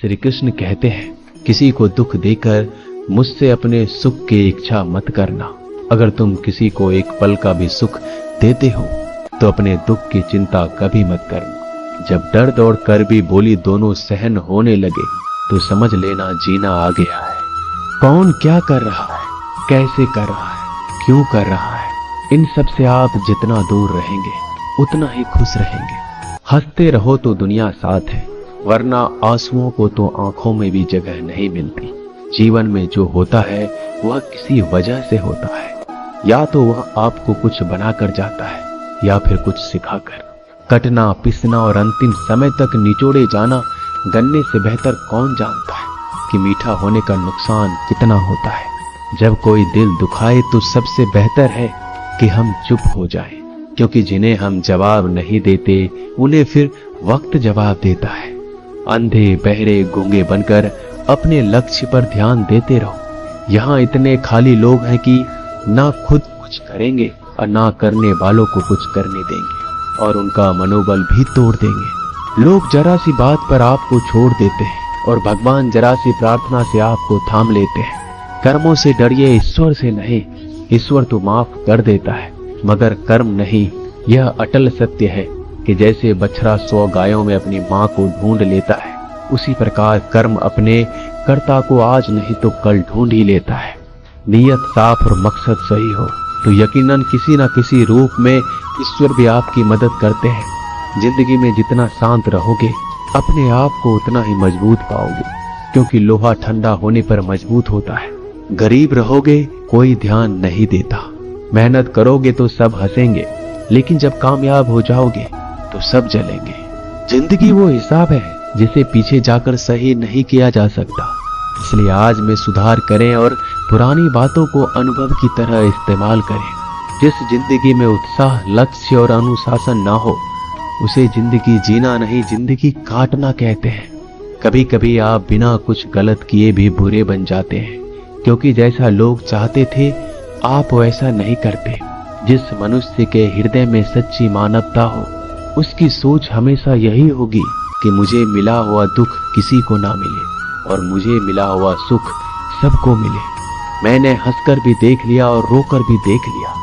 श्री कृष्ण कहते हैं, किसी को दुख देकर मुझसे अपने सुख की इच्छा मत करना। अगर तुम किसी को एक पल का भी सुख देते हो तो अपने दुख की चिंता कभी मत करना। जब डर दौड़ कर भी बोली दोनों सहन होने लगे तो समझ लेना जीना आ गया है। कौन क्या कर रहा है, कैसे कर रहा है, क्यों कर रहा है, इन सब से आप जितना दूर रहेंगे उतना ही खुश रहेंगे। हंसते रहो तो दुनिया साथ है, वरना आंसुओं को तो आंखों में भी जगह नहीं मिलती। जीवन में जो होता है वह किसी वजह से होता है, या तो वह आपको कुछ बनाकर जाता है या फिर कुछ सिखाकर। कटना, पिसना और अंतिम समय तक निचोड़े जाना गन्ने से बेहतर कौन जानता है कि मीठा होने का नुकसान कितना होता है। जब कोई दिल दुखाए तो सबसे बेहतर है कि हम चुप हो जाएं, क्योंकि जिन्हें हम जवाब नहीं देते उन्हें फिर वक्त जवाब देता है। अंधे बहरे गूंगे बनकर अपने लक्ष्य पर ध्यान देते रहो। यहाँ इतने खाली लोग हैं कि ना खुद कुछ करेंगे और ना करने वालों को कुछ करने देंगे और उनका मनोबल भी तोड़ देंगे। लोग जरा सी बात पर आपको छोड़ देते हैं और भगवान जरा सी प्रार्थना से आपको थाम लेते हैं। कर्मों से डरिए, ईश्वर से नहीं। ईश्वर तो माफ कर देता है मगर कर्म नहीं। यह अटल सत्य है कि जैसे बछड़ा 100 गायों में अपनी मां को ढूंढ लेता है, उसी प्रकार कर्म अपने कर्ता को आज नहीं तो कल ढूंढ ही लेता है। नीयत साफ और मकसद सही हो तो यकीनन किसी न किसी रूप में ईश्वर भी आपकी मदद करते हैं। जिंदगी में जितना शांत रहोगे अपने आप को उतना ही मजबूत पाओगे, क्योंकि लोहा ठंडा होने पर मजबूत होता है। गरीब रहोगे कोई ध्यान नहीं देता, मेहनत करोगे तो सब हंसेंगे, लेकिन जब कामयाब हो जाओगे तो सब जलेंगे। जिंदगी वो हिसाब है जिसे पीछे जाकर सही नहीं किया जा सकता। इसलिए आज में सुधार करें और पुरानी बातों को अनुभव की तरह इस्तेमाल करें। जिस जिंदगी में उत्साह, लक्ष्य और अनुशासन ना हो उसे जिंदगी जीना नहीं, जिंदगी काटना कहते हैं। कभी कभी आप बिना कुछ गलत किए भी बुरे बन जाते हैं, क्योंकि जैसा लोग चाहते थे आप वैसा नहीं करते। जिस मनुष्य के हृदय में सच्ची मानवता हो उसकी सोच हमेशा यही होगी कि मुझे मिला हुआ दुख किसी को ना मिले और मुझे मिला हुआ सुख सबको मिले। मैंने हंसकर भी देख लिया और रोकर भी देख लिया,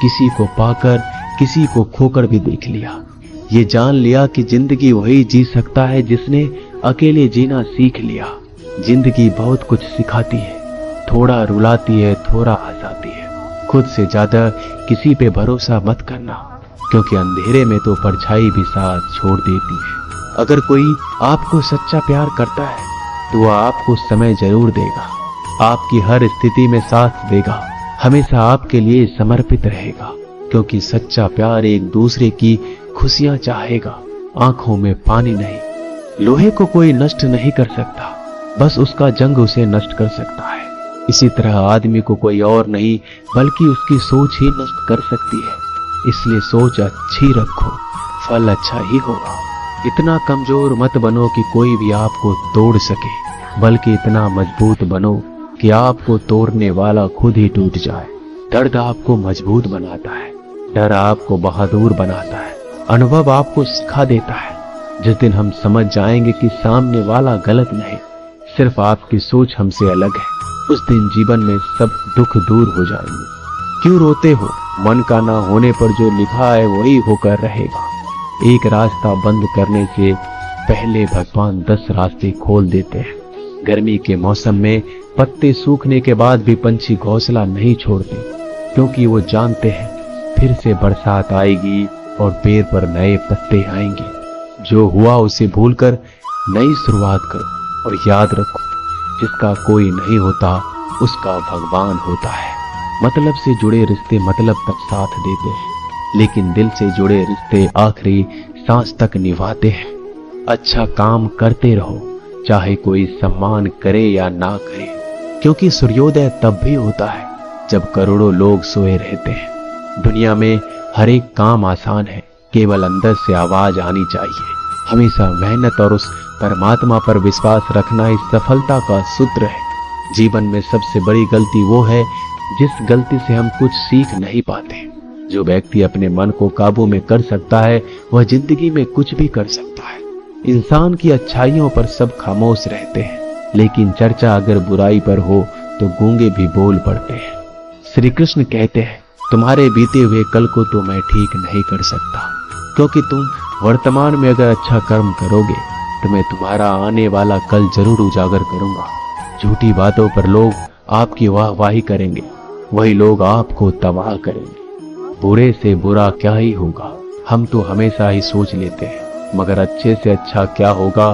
किसी को पाकर किसी को खोकर भी देख लिया। ये जान लिया कि जिंदगी वही जी सकता है जिसने अकेले जीना सीख लिया। जिंदगी बहुत कुछ सिखाती है, थोड़ा रुलाती है, थोड़ा हंसाती है। खुद से ज्यादा किसी पे भरोसा मत करना, क्योंकि अंधेरे में तो परछाई भी साथ छोड़ देती है। अगर कोई आपको सच्चा प्यार करता है तो वह आपको समय जरूर देगा, आपकी हर स्थिति में साथ देगा, हमेशा आपके लिए समर्पित रहेगा, क्योंकि सच्चा प्यार एक दूसरे की खुशियां चाहेगा, आंखों में पानी नहीं। लोहे को कोई नष्ट नहीं कर सकता, बस उसका जंग उसे नष्ट कर सकता है। इसी तरह आदमी को कोई और नहीं बल्कि उसकी सोच ही नष्ट कर सकती है। इसलिए सोच अच्छी रखो, फल अच्छा ही होगा। इतना कमजोर मत बनो कि कोई भी आपको तोड़ सके, बल्कि इतना मजबूत बनो कि आपको तोड़ने वाला खुद ही टूट जाए। दर्द आपको मजबूत बनाता है, डर आपको बहादुर बनाता है, अनुभव आपको सिखा देता है। जिस दिन हम समझ जाएंगे कि सामने वाला गलत नहीं, सिर्फ आपकी सोच हमसे अलग है, उस दिन जीवन में सब दुख दूर हो जाएंगे। क्यों रोते हो? मन का ना होने पर जो लिखा है वही होकर रहेगा। एक रास्ता बंद करने से पहले भगवान 10 रास्ते खोल देते हैं। गर्मी के मौसम में पत्ते सूखने के बाद भी पंछी घोंसला नहीं छोड़ते, क्योंकि वो जानते हैं फिर से बरसात आएगी और पेड़ पर नए पत्ते आएंगे। जो हुआ उसे भूलकर नई शुरुआत करो और याद रखो, जिसका कोई नहीं होता उसका भगवान होता है। मतलब से जुड़े रिश्ते मतलब तक साथ देते हैं, लेकिन दिल से जुड़े रिश्ते आखिरी सांस तक निभाते हैं। अच्छा काम करते रहो, चाहे कोई सम्मान करे या ना करे, क्योंकि सूर्योदय तब भी होता है जब करोड़ों लोग सोए रहते हैं। दुनिया में हर एक काम आसान है, केवल अंदर से आवाज आनी चाहिए। हमेशा मेहनत और उस परमात्मा पर विश्वास रखना इस सफलता का सूत्र है। जीवन में सबसे बड़ी गलती वो है जिस गलती से हम कुछ सीख नहीं पाते। जो व्यक्ति अपने मन को काबू में कर सकता है वह जिंदगी में कुछ भी कर सकता है। इंसान की अच्छाइयों पर सब खामोश रहते हैं, लेकिन चर्चा अगर बुराई पर हो तो गूंगे भी बोल पड़ते हैं। श्री कृष्ण कहते हैं, तुम्हारे बीते हुए कल को तो मैं ठीक नहीं कर सकता, क्योंकि तुम वर्तमान में अगर अच्छा कर्म करोगे तो मैं तुम्हारा आने वाला कल जरूर उजागर करूंगा। झूठी बातों पर लोग आपकी वाहवाही करेंगे, वही लोग आपको तबाह करेंगे। बुरे से बुरा क्या ही होगा, हम तो हमेशा ही सोच लेते हैं, मगर अच्छे से अच्छा क्या होगा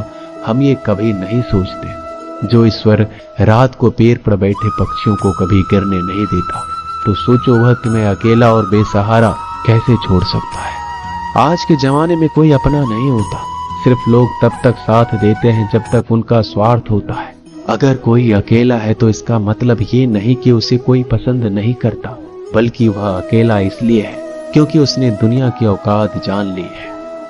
हम ये कभी नहीं सोचते। जो ईश्वर रात को पेड़ पर बैठे पक्षियों को कभी गिरने नहीं देता, तो सोचो वह तुम्हें अकेला और बेसहारा कैसे छोड़ सकता है। आज के जमाने में कोई अपना नहीं होता, सिर्फ लोग तब तक साथ देते हैं जब तक उनका स्वार्थ होता है। अगर कोई अकेला है तो इसका मतलब ये नहीं कि उसे कोई पसंद नहीं करता, बल्कि वह अकेला इसलिए है क्योंकि उसने दुनिया की औकात जान ली है।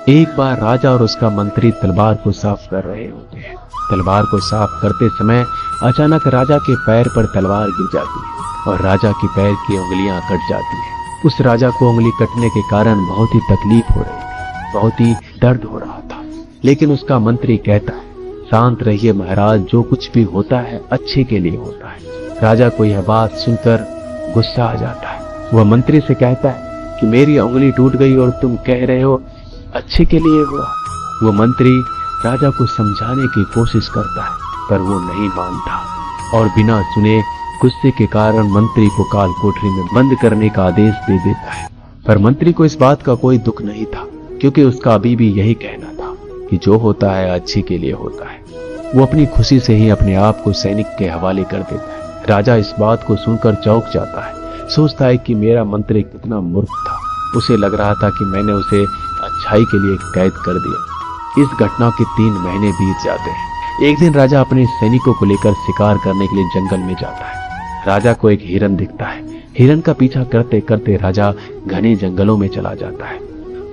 एक बार राजा और उसका मंत्री तलवार को साफ कर रहे होते हैं। तलवार को साफ करते समय अचानक राजा के पैर पर तलवार गिर जाती है और राजा के पैर की उंगलियां कट जाती है। उस राजा को उंगली कटने के कारण बहुत ही तकलीफ हो रही थी, बहुत ही दर्द हो रहा था, लेकिन उसका मंत्री कहता है, शांत रहिए महाराज, जो कुछ भी होता है अच्छे के लिए होता है। राजा को यह बात सुनकर गुस्सा आ जाता है। वह मंत्री से कहता है कि मेरी उंगली टूट गई और तुम कह रहे हो अच्छे के लिए हुआ। वो मंत्री राजा को समझाने की कोशिश करता है, पर वो नहीं मानता और बिना सुने गुस्से के कारण मंत्री को काल कोठरी में बंद करने का आदेश दे देता है। पर मंत्री को इस बात का कोई दुख नहीं था, क्योंकि उसका अभी भी यही कहना था कि जो होता है अच्छे के लिए होता है। वो अपनी खुशी से ही अपने आप को सैनिक के हवाले कर देता है। राजा इस बात को सुनकर चौंक जाता है, सोचता है कि मेरा मंत्री कितना मूर्ख था। उसे लग रहा था कि मैंने उसे अच्छाई के लिए कैद कर दिया। इस घटना के 3 महीने बीत जाते हैं। एक दिन राजा अपने सैनिकों को लेकर शिकार करने के लिए जंगल में जाता है। राजा को एक हिरन दिखता है। हिरन का पीछा करते करते राजा घने जंगलों में चला जाता है।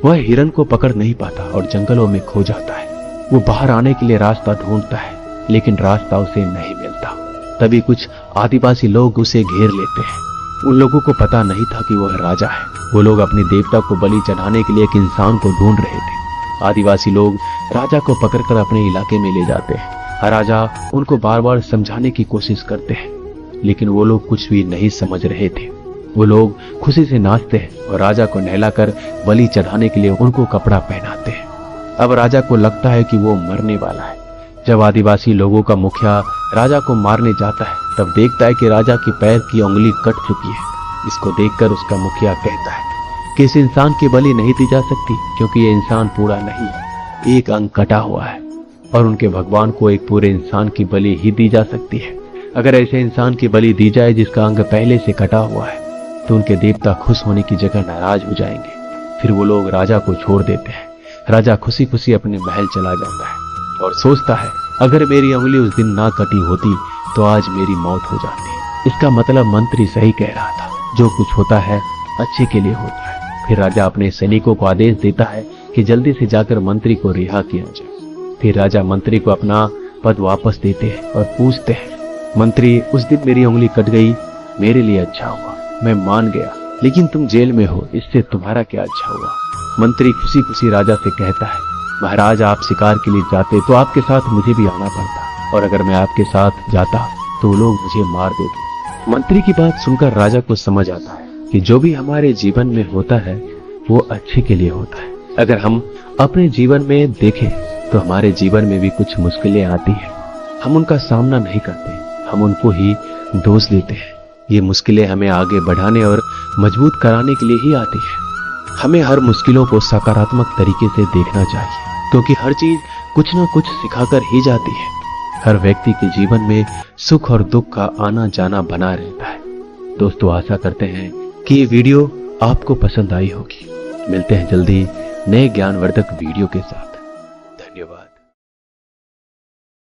वह हिरन को पकड़ नहीं पाता और जंगलों में खो जाता है। वो बाहर आने के लिए रास्ता ढूंढता है, लेकिन रास्ता उसे नहीं मिलता। तभी कुछ आदिवासी लोग उसे घेर लेते हैं। उन लोगों को पता नहीं था कि वह राजा है। वो लोग अपने देवता को बलि चढ़ाने के लिए एक इंसान को ढूंढ रहे थे। आदिवासी लोग राजा को पकड़कर अपने इलाके में ले जाते हैं। राजा उनको बार बार समझाने की कोशिश करते हैं, लेकिन वो लोग कुछ भी नहीं समझ रहे थे। वो लोग खुशी से नाचते हैं और राजा को नहलाकर बलि चढ़ाने के लिए उनको कपड़ा पहनाते हैं। अब राजा को लगता है कि वो मरने वाला है। जब आदिवासी लोगों का मुखिया राजा को मारने जाता है, तब देखता है कि राजा के पैर की उंगली कट चुकी है। इसको देखकर उसका मुखिया कहता है कि इस इंसान की बलि नहीं दी जा सकती, क्योंकि ये इंसान पूरा नहीं है, एक अंग कटा हुआ है, और उनके भगवान को एक पूरे इंसान की बलि ही दी जा सकती है। अगर ऐसे इंसान की बलि दी जाए जिसका अंग पहले से कटा हुआ है, तो उनके देवता खुश होने की जगह नाराज हो जाएंगे। फिर वो लोग राजा को छोड़ देते हैं। राजा खुशी खुशी अपने महल चला जाता है और सोचता है, अगर मेरी उंगली उस दिन ना कटी होती तो आज मेरी मौत हो जाती। इसका मतलब मंत्री सही कह रहा था, जो कुछ होता है अच्छे के लिए होता है। फिर राजा अपने सैनिकों को आदेश देता है कि जल्दी से जाकर मंत्री को रिहा किया जाए। फिर राजा मंत्री को अपना पद वापस देते हैं और पूछते हैं, मंत्री, उस दिन मेरी उंगली कट गई, मेरे लिए अच्छा हुआ, मैं मान गया, लेकिन तुम जेल में हो, इससे तुम्हारा क्या अच्छा हुआ। मंत्री खुशी खुशी राजा से कहता है, महाराज, आप शिकार के लिए जाते तो आपके साथ मुझे भी आना पड़ता, और अगर मैं आपके साथ जाता तो लोग मुझे मार देते। मंत्री की बात सुनकर राजा को समझ आता है कि जो भी हमारे जीवन में होता है वो अच्छे के लिए होता है। अगर हम अपने जीवन में देखें तो हमारे जीवन में भी कुछ मुश्किलें आती हैं, हम उनका सामना नहीं करते, हम उनको ही दोष देते हैं। ये मुश्किलें हमें आगे बढ़ाने और मजबूत कराने के लिए ही आती है। हमें हर मुश्किलों को सकारात्मक तरीके से देखना चाहिए, क्योंकि हर चीज कुछ ना कुछ सिखाकर ही जाती है। हर व्यक्ति के जीवन में सुख और दुख का आना जाना बना रहता है। दोस्तों, आशा करते हैं कि ये वीडियो आपको पसंद आई होगी। मिलते हैं जल्दी नए ज्ञानवर्धक वीडियो के साथ। धन्यवाद।